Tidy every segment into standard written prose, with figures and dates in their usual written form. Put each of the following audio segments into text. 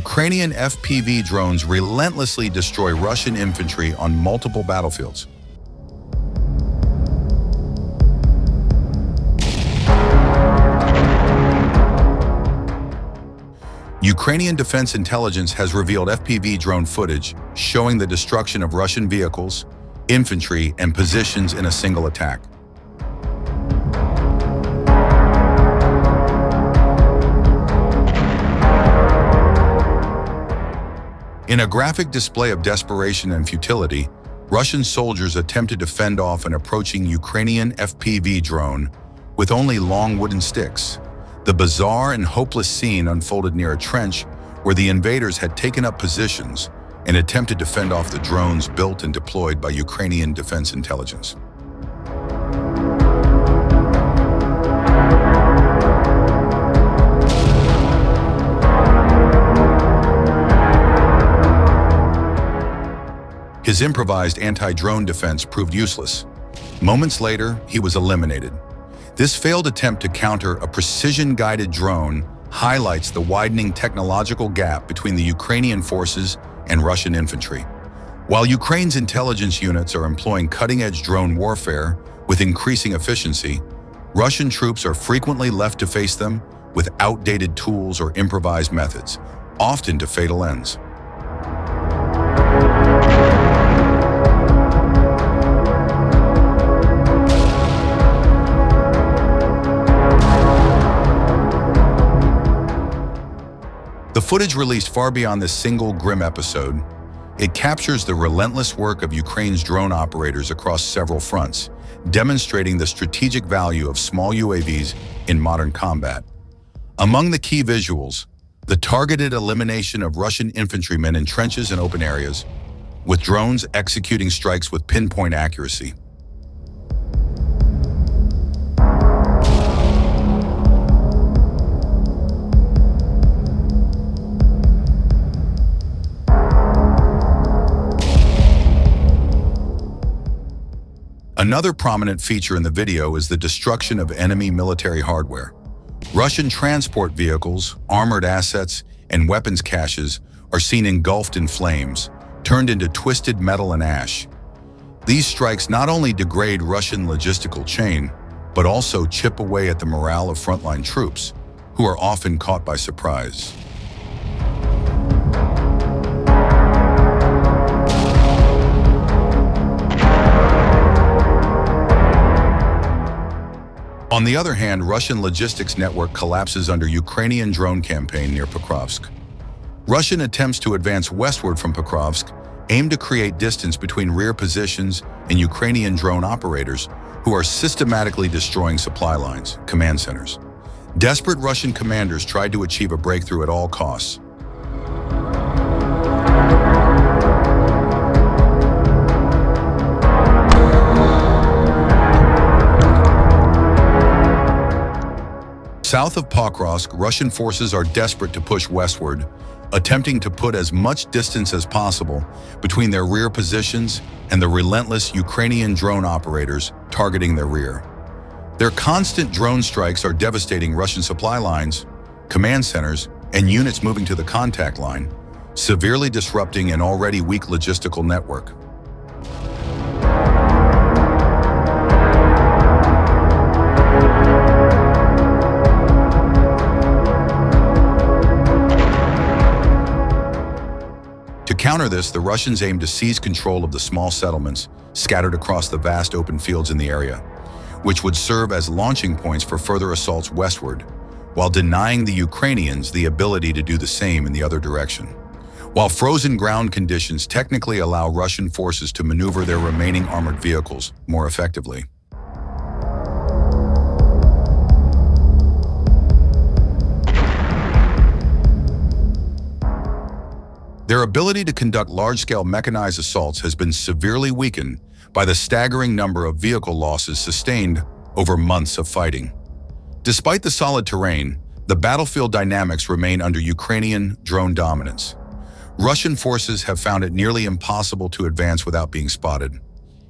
Ukrainian FPV drones relentlessly destroy Russian infantry on multiple battlefields. Ukrainian Defense Intelligence has revealed FPV drone footage showing the destruction of Russian vehicles, infantry, and positions in a single attack. In a graphic display of desperation and futility, Russian soldiers attempted to fend off an approaching Ukrainian FPV drone with only long wooden sticks. The bizarre and hopeless scene unfolded near a trench where the invaders had taken up positions and attempted to fend off the drones built and deployed by Ukrainian Defense Intelligence. His improvised anti-drone defense proved useless. Moments later, he was eliminated. This failed attempt to counter a precision-guided drone highlights the widening technological gap between the Ukrainian forces and Russian infantry. While Ukraine's intelligence units are employing cutting-edge drone warfare with increasing efficiency, Russian troops are frequently left to face them with outdated tools or improvised methods, often to fatal ends. The footage released far beyond this single grim episode. It captures the relentless work of Ukraine's drone operators across several fronts, demonstrating the strategic value of small UAVs in modern combat. Among the key visuals, the targeted elimination of Russian infantrymen in trenches and open areas, with drones executing strikes with pinpoint accuracy. Another prominent feature in the video is the destruction of enemy military hardware. Russian transport vehicles, armored assets, and weapons caches are seen engulfed in flames, turned into twisted metal and ash. These strikes not only degrade Russian logistical chain, but also chip away at the morale of frontline troops, who are often caught by surprise. On the other hand, Russian logistics network collapses under Ukrainian drone campaign near Pokrovsk. Russian attempts to advance westward from Pokrovsk aim to create distance between rear positions and Ukrainian drone operators who are systematically destroying supply lines, command centers. Desperate Russian commanders tried to achieve a breakthrough at all costs. South of Pokrovsk, Russian forces are desperate to push westward, attempting to put as much distance as possible between their rear positions and the relentless Ukrainian drone operators targeting their rear. Their constant drone strikes are devastating Russian supply lines, command centers, and units moving to the contact line, severely disrupting an already weak logistical network. To counter this, the Russians aim to seize control of the small settlements scattered across the vast open fields in the area, which would serve as launching points for further assaults westward, while denying the Ukrainians the ability to do the same in the other direction. While frozen ground conditions technically allow Russian forces to maneuver their remaining armored vehicles more effectively. Their ability to conduct large-scale mechanized assaults has been severely weakened by the staggering number of vehicle losses sustained over months of fighting. Despite the solid terrain, the battlefield dynamics remain under Ukrainian drone dominance. Russian forces have found it nearly impossible to advance without being spotted,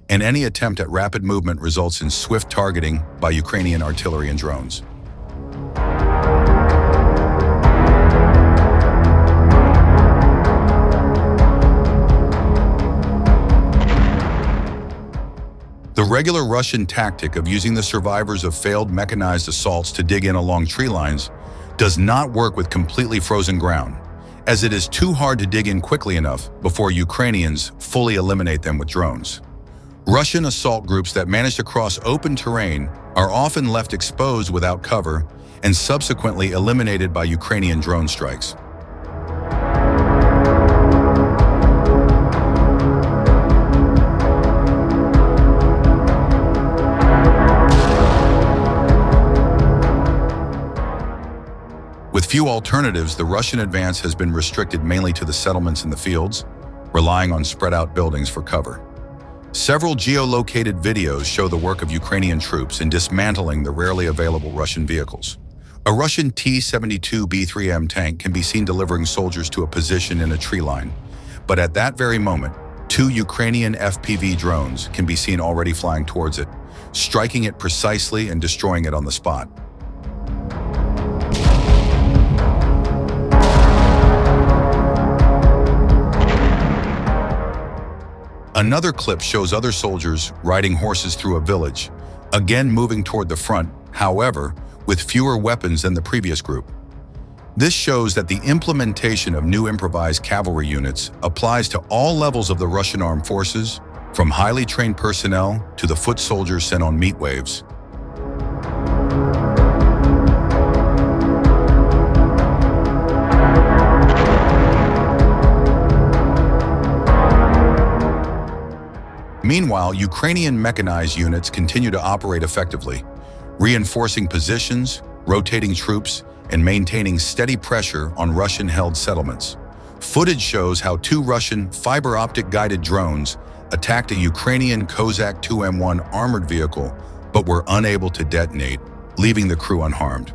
and any attempt at rapid movement results in swift targeting by Ukrainian artillery and drones. The regular Russian tactic of using the survivors of failed mechanized assaults to dig in along tree lines does not work with completely frozen ground, as it is too hard to dig in quickly enough before Ukrainians fully eliminate them with drones. Russian assault groups that manage to cross open terrain are often left exposed without cover and subsequently eliminated by Ukrainian drone strikes. With few alternatives, the Russian advance has been restricted mainly to the settlements in the fields, relying on spread-out buildings for cover. Several geolocated videos show the work of Ukrainian troops in dismantling the rarely available Russian vehicles. A Russian T-72B3M tank can be seen delivering soldiers to a position in a tree line, but at that very moment, 2 Ukrainian FPV drones can be seen already flying towards it, striking it precisely and destroying it on the spot. Another clip shows other soldiers riding horses through a village, again moving toward the front, however, with fewer weapons than the previous group. This shows that the implementation of new improvised cavalry units applies to all levels of the Russian armed forces, from highly trained personnel to the foot soldiers sent on meat waves. Meanwhile, Ukrainian mechanized units continue to operate effectively, reinforcing positions, rotating troops, and maintaining steady pressure on Russian-held settlements. Footage shows how 2 Russian fiber-optic guided drones attacked a Ukrainian Kozak 2M1 armored vehicle but were unable to detonate, leaving the crew unharmed.